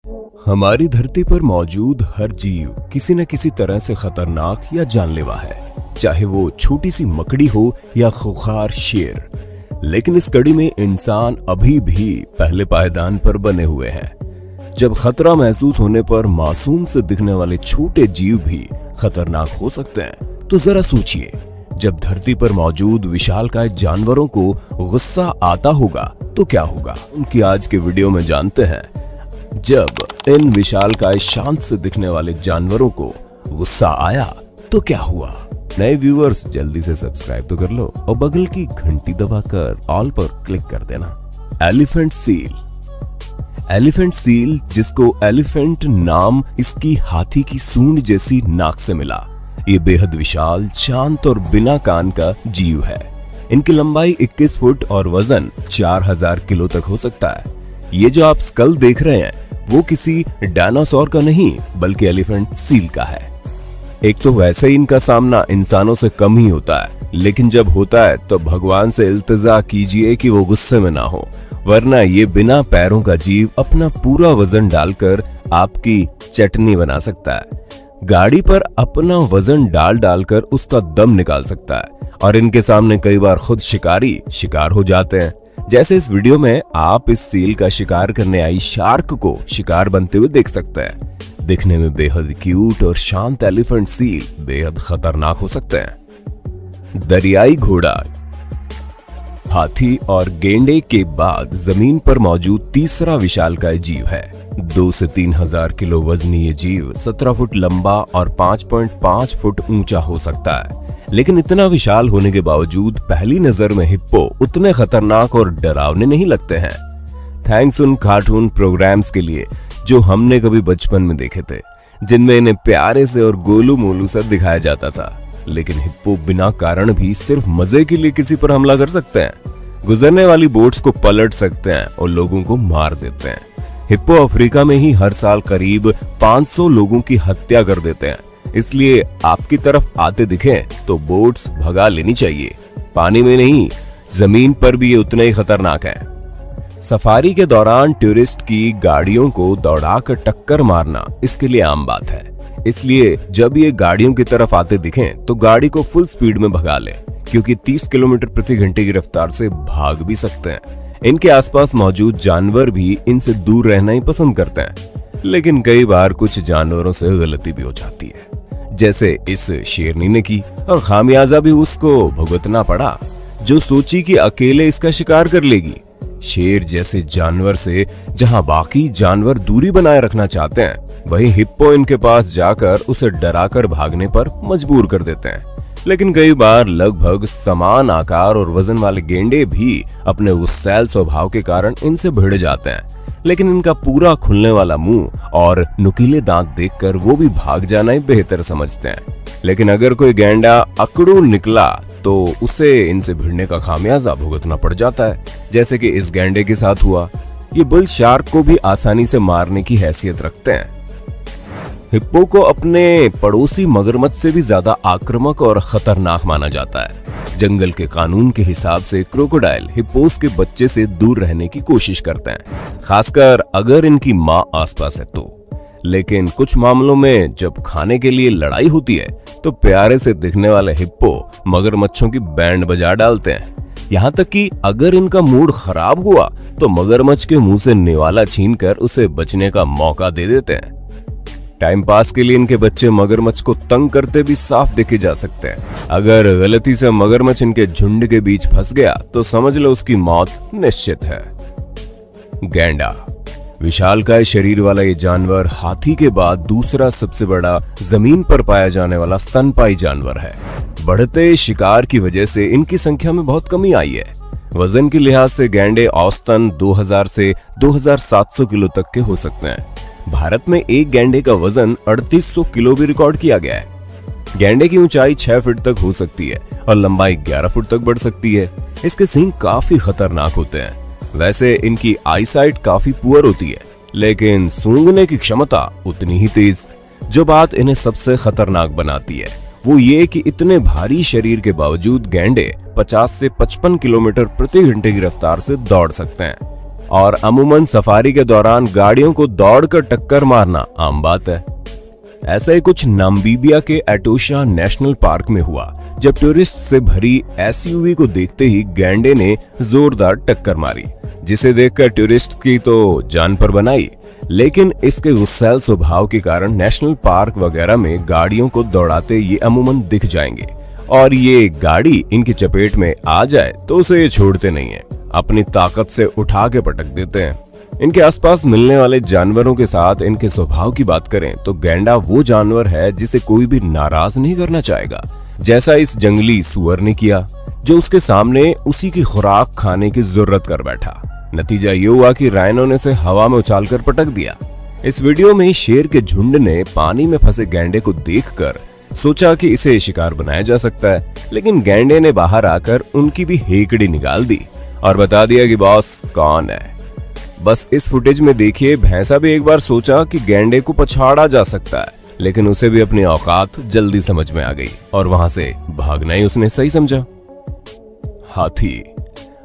हमारी धरती पर मौजूद हर जीव किसी न किसी तरह से खतरनाक या जानलेवा है, चाहे वो छोटी सी मकड़ी हो या खूंखार शेर। लेकिन इस कड़ी में इंसान अभी भी पहले पायदान पर बने हुए हैं। जब खतरा महसूस होने पर मासूम से दिखने वाले छोटे जीव भी खतरनाक हो सकते हैं, तो जरा सोचिए, जब धरती पर मौजूद विशालकाय जानवरों को गुस्सा आता होगा तो क्या होगा। उनकी आज के वीडियो में जानते हैं। जब इन विशालकाय शांत से दिखने वाले जानवरों को गुस्सा आया तो क्या हुआ। नए व्यूअर्स जल्दी से सब्सक्राइब तो कर लो और बगल की घंटी दबाकर ऑल पर क्लिक कर देना। Elephant seal. एलिफेंट सील, जिसको एलिफेंट नाम इसकी हाथी की सूंड जैसी नाक से मिला, ये बेहद विशाल, शांत और बिना कान का जीव है। इनकी लंबाई 21 फुट और वजन 4000 किलो तक हो सकता है। ये जो आप स्कल देख रहे हैं वो किसी डायनासोर का नहीं बल्कि एलिफेंट सील का है। एक तो वैसे ही इनका सामना इंसानों से कम ही होता है, लेकिन जब होता है तो भगवान से इल्तिजा कीजिए कि वो गुस्से में ना हो, वरना ये बिना पैरों का जीव अपना पूरा वजन डालकर आपकी चटनी बना सकता है। गाड़ी पर अपना वजन डाल डालकर उसका दम निकाल सकता है और इनके सामने कई बार खुद शिकारी शिकार हो जाते हैं। जैसे इस वीडियो में आप इस सील का शिकार करने आई शार्क को शिकार बनते हुए देख सकते हैं। दिखने में बेहद क्यूट और शांत एलिफेंट सील बेहद खतरनाक हो सकते हैं। दरियाई घोड़ा। हाथी और गेंडे के बाद जमीन पर मौजूद तीसरा विशालकाय जीव है। 2 से 3000 किलो वजनी ये जीव 17 फुट लंबा और 5.5 फुट ऊंचा हो सकता है। लेकिन इतना विशाल होने के बावजूद पहली नजर में हिप्पो उतने खतरनाक और डरावने नहीं लगते हैं। थैंक्स उन कार्टून प्रोग्राम्स के लिए जो हमने कभी बचपन में देखे थे, जिनमें इन्हें प्यारे से और गोलू मोलू सा दिखाया जाता था। लेकिन हिप्पो बिना कारण भी सिर्फ मजे के लिए किसी पर हमला कर सकते हैं, गुजरने वाली बोट्स को पलट सकते हैं और लोगों को मार देते हैं। हिप्पो अफ्रीका में ही हर साल करीब 500 लोगों की हत्या कर देते हैं। इसलिए आपकी तरफ आते दिखें तो बोट्स भगा लेनी चाहिए। पानी में नहीं, जमीन पर भी ये उतने ही खतरनाक हैं। सफारी के दौरान टूरिस्ट की गाड़ियों को दौड़ाकर टक्कर मारना इसके लिए आम बात है। इसलिए जब ये गाड़ियों की तरफ आते दिखें तो गाड़ी को फुल स्पीड में भगा लें, क्योंकि 30 किलोमीटर प्रति घंटे की रफ्तार से भाग भी सकते हैं। इनके आसपास मौजूद जानवर भी इनसे दूर रहना ही पसंद करते हैं। लेकिन कई बार कुछ जानवरों से गलती भी हो जाती है, जैसे इस शेरनी ने की, और खामियाजा भी उसको भुगतना पड़ा, जो सोची कि अकेले इसका शिकार कर लेगी। शेर जैसे जानवर से जहां बाकी जानवर दूरी बनाए रखना चाहते हैं, वहीं हिप्पो इनके पास जाकर उसे डराकर भागने पर मजबूर कर देते हैं। लेकिन कई बार लगभग समान आकार और वजन वाले गेंडे भी अपने गुस्सैल स्वभाव के कारण इनसे भिड़ जाते हैं। लेकिन इनका पूरा खुलने वाला मुंह और नुकीले दांत देखकर वो भी भाग जाना ही बेहतर समझते हैं। लेकिन अगर कोई गेंडा अकड़ू निकला तो उसे इनसे भिड़ने का खामियाजा भुगतना पड़ जाता है, जैसे कि इस गेंडे के साथ हुआ। ये बुल शार्क को भी आसानी से मारने की हैसियत रखते हैं। हिप्पो को अपने पड़ोसी मगरमच्छ से भी ज्यादा आक्रामक और खतरनाक माना जाता है। जंगल के कानून के हिसाब से क्रोकोडाइल हिप्पोस के बच्चे से दूर रहने की कोशिश करते हैं, खासकर अगर इनकी मां आसपास है तो। लेकिन कुछ मामलों में जब खाने के लिए लड़ाई होती है तो प्यारे से दिखने वाले हिप्पो मगरमच्छों की बैंड बजा डालते हैं। यहाँ तक कि अगर इनका मूड खराब हुआ तो मगरमच्छ के मुंह से निवाला छीनकर उसे बचने का मौका दे देते हैं। टाइम पास के लिए इनके बच्चे मगरमच्छ को तंग करते भी साफ देखे जा सकते हैं। अगर गलती से मगरमच्छ इनके झुंड के बीच फंस गया तो समझ लो उसकी मौत निश्चित है। गैंडा। विशालकाय शरीर वाला ये जानवर हाथी के बाद दूसरा सबसे बड़ा जमीन पर पाया जाने वाला स्तनपाई जानवर है। बढ़ते शिकार की वजह से इनकी संख्या में बहुत कमी आई है। वजन के लिहाज से गैंडे औसतन 2000 से 2700 किलो तक के हो सकते हैं। भारत में एक गैंडे का वजन 3800 किलो भी रिकॉर्ड किया गया है। गैंडे की ऊंचाई 6 फीट तक हो सकती है और लंबाई 11 फुट तक बढ़ सकती है। इसके सींग काफी खतरनाक होते हैं। वैसे इनकी आईसाइट काफी पुअर होती है, लेकिन सूंघने की क्षमता उतनी ही तेज। जो बात इन्हें सबसे खतरनाक बनाती है वो ये कि इतने भारी शरीर के बावजूद गैंडे 50 से 55 किलोमीटर प्रति घंटे की रफ्तार से दौड़ सकते हैं और अमूमन सफारी के दौरान गाड़ियों को दौड़कर टक्कर मारना आम बात है। ऐसा ही कुछ नामीबिया के एटोशा नेशनल पार्क में हुआ, जब टूरिस्ट से भरी एसयूवी को देखते ही गैंडे ने जोरदार टक्कर मारी, जिसे देखकर टूरिस्ट की तो जान पर बनाई। लेकिन इसके गुस्सैल स्वभाव के कारण नेशनल पार्क वगैरह में गाड़ियों को दौड़ाते ये अमूमन दिख जाएंगे, और ये गाड़ी इनकी चपेट में आ जाए तो उसे ये छोड़ते नहीं है, अपनी ताकत से उठा के पटक देते हैं। इनके आसपास मिलने वाले जानवरों के साथ इनके स्वभाव की बात करें तो गैंडा वो जानवर है जिसे कोई भी नाराज नहीं करना चाहेगा, जैसा इस जंगली सुअर ने किया, जो उसके सामने उसी की खुराक खाने की जरूरत कर बैठा। नतीजा ये हुआ कि राइनो ने उसे हवा में उछालकर पटक दिया। इस वीडियो में शेर के झुंड ने पानी में फंसे गैंडे को देखकर सोचा कि इसे शिकार बनाया जा सकता है, लेकिन गैंडे ने बाहर आकर उनकी भी हेकड़ी निकाल दी और बता दिया कि बॉस कौन है। बस इस फुटेज में देखिए, भैंसा भी एक बार सोचा कि गैंडे को पछाड़ा जा सकता है, लेकिन उसे भी अपनी औकात जल्दी समझ में आ गई और वहां से भागना ही उसने सही समझा।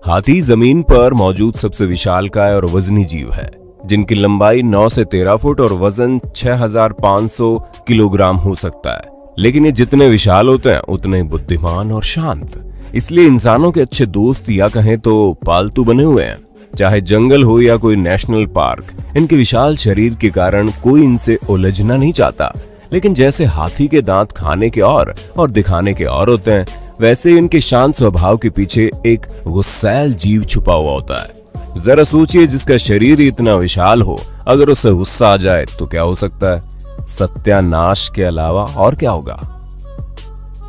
हाथी जमीन पर मौजूद सबसे विशालकाय और वजनी जीव है, जिनकी लंबाई 9 से 13 फुट और वजन 6500 किलोग्राम हो सकता है। लेकिन ये जितने विशाल होते हैं उतने ही बुद्धिमान और शांत, इसलिए इंसानों के अच्छे दोस्त या कहें तो पालतू बने हुए हैं। चाहे जंगल हो या कोई नेशनल पार्क, इनके विशाल शरीर के कारण कोई इनसे उलझना नहीं चाहता। लेकिन जैसे हाथी के दांत खाने के और दिखाने के और होते हैं, वैसे इनके शांत स्वभाव के पीछे एक गुस्सैल जीव छुपा हुआ होता है। जरा सोचिए, जिसका शरीर इतना विशाल हो, अगर उसे गुस्सा आ जाए तो क्या हो सकता है? सत्यानाश के अलावा और क्या होगा।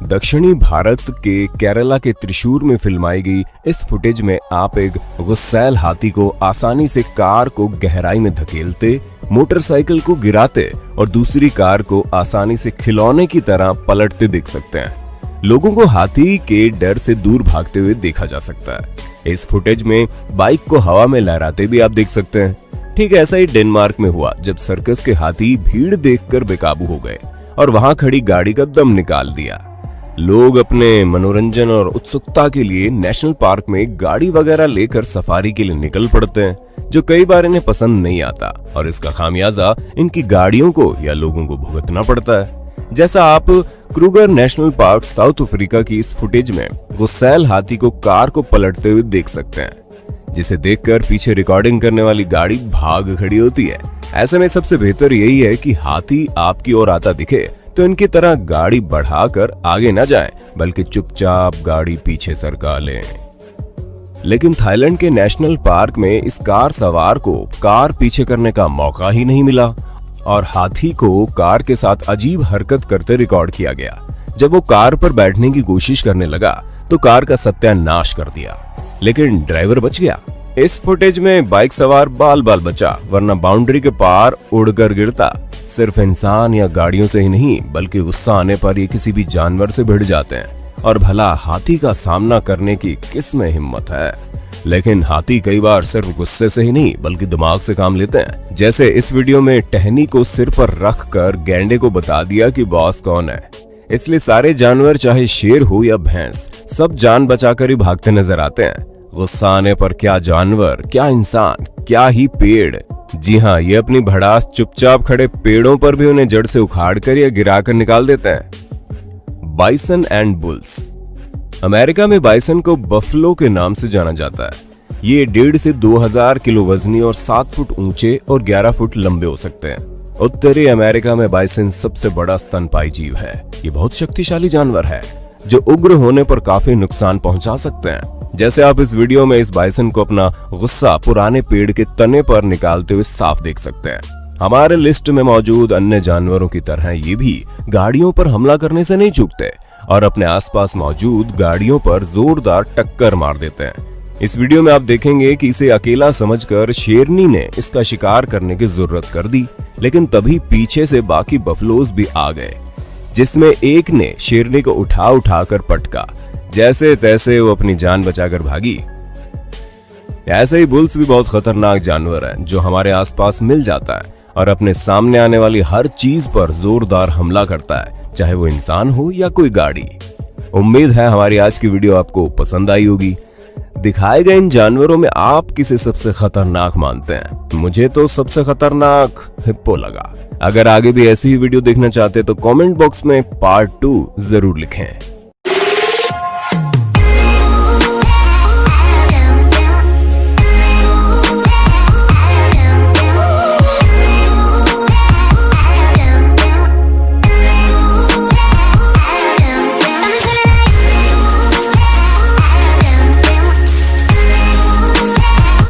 दक्षिणी भारत के केरला के त्रिशूर में फिल्माई गई इस फुटेज में आप एक गुस्सैल हाथी को आसानी से कार को गहराई में धकेलते, मोटरसाइकिल को गिराते और दूसरी कार को आसानी से खिलौने की तरह पलटते देख सकते हैं। लोगों को हाथी के डर से दूर भागते हुए देखा जा सकता है। इस फुटेज में बाइक को हवा में लहराते भी आप देख सकते हैं। ठीक ऐसा ही डेनमार्क में हुआ, जब सर्कस के हाथी भीड़ देखकर बेकाबू हो गए और वहां खड़ी गाड़ी का दम निकाल दिया। लोग अपने मनोरंजन और उत्सुकता के लिए नेशनल पार्क में गाड़ी वगैरह लेकर सफारी के लिए निकल पड़ते हैं, जो कई बार इन्हें पसंद नहीं आता और इसका खामियाजा इनकी गाड़ियों को या लोगों को भुगतना पड़ता है। जैसा आप Kruger national park south Africa की इस फुटेज में गुस्सैल हाथी को कार को पलटते हुए देख सकते हैं, जिसे देखकर पीछे रिकॉर्डिंग करने वाली गाड़ी भाग खड़ी होती है। ऐसे में सबसे बेहतर यही है कि हाथी आपकी ओर आता दिखे तो इनकी तरह गाड़ी बढ़ाकर आगे न जाएं, बल्कि चुपचाप गाड़ी पीछे सरका लें। लेकिन थाईलैंड के नेशनल पार्क में इस कार सवार को कार पीछे करने का मौका ही नहीं मिला और हाथी को कार के साथ अजीब हरकत करते रिकॉर्ड किया गया। जब वो कार पर बैठने की कोशिश करने लगा तो कार का सत्यानाश कर दिया, लेकिन ड्राइवर बच गया। इस फुटेज में बाइक सवार बाल बचा, वरना बाउंड्री के पार उड़कर गिरता। सिर्फ इंसान या गाड़ियों से ही नहीं, बल्कि गुस्सा आने पर ये किसी भी जानवर से भिड़ जाते हैं। और भला हाथी का सामना करने की किस में हिम्मत है? लेकिन हाथी कई बार सिर्फ गुस्से से ही नहीं, बल्कि दिमाग से काम लेते हैं। जैसे इस वीडियो में टहनी को सिर पर रखकर गैंडे को बता दिया कि बॉस कौन है। इसलिए सारे जानवर, चाहे शेर हो या भैंस, सब जान बचाकर ही भागते नजर आते हैं। गुस्सा आने पर क्या जानवर, क्या इंसान, क्या ही पेड़, जी हाँ, ये अपनी भड़ास चुपचाप खड़े पेड़ों पर भी उन्हें जड़ से उखाड़कर या गिराकर निकाल देते हैं। Bison and bulls. अमेरिका में बाइसन को बफलो के नाम से जाना जाता है। ये 1.5 से 2000 किलो वजनी और 7 फुट ऊंचे और 11 फुट लंबे हो सकते हैं। उत्तरी अमेरिका में बाइसन सबसे बड़ा स्तनपायी जीव है। ये बहुत शक्तिशाली जानवर है, जो उग्र होने पर काफी नुकसान पहुंचा सकते हैं। जैसे आप इस वीडियो में इस बाइसन को अपना गुस्सा पुराने पेड़ के तने पर निकालते हुए साफ देख सकते हैं। हमारे लिस्ट में मौजूद अन्य जानवरों की तरह ये भी गाड़ियों पर हमला करने से नहीं चूकते और अपने आसपास मौजूद गाड़ियों पर जोरदार टक्कर मार देते हैं। इस वीडियो में आप देखेंगे कि इसे अकेला समझकर शेरनी ने इसका शिकार करने की जरूरत कर दी, लेकिन तभी पीछे से बाकी बफलोज भी आ गए, जिसमें एक ने शेरनी को उठाकर पटका। जैसे तैसे वो अपनी जान बचाकर भागी। ऐसे ही बुल्स भी बहुत खतरनाक जानवर है, जो हमारे आसपास मिल जाता है और अपने सामने आने वाली हर चीज पर जोरदार हमला करता है, चाहे वो इंसान हो या कोई गाड़ी। उम्मीद है हमारी आज की वीडियो आपको पसंद आई होगी। दिखाए गए इन जानवरों में आप किसे सबसे खतरनाक मानते हैं? मुझे तो सबसे खतरनाक हिप्पो लगा। अगर आगे भी ऐसी ही वीडियो देखना चाहते तो कमेंट बॉक्स में पार्ट 2 जरूर लिखें।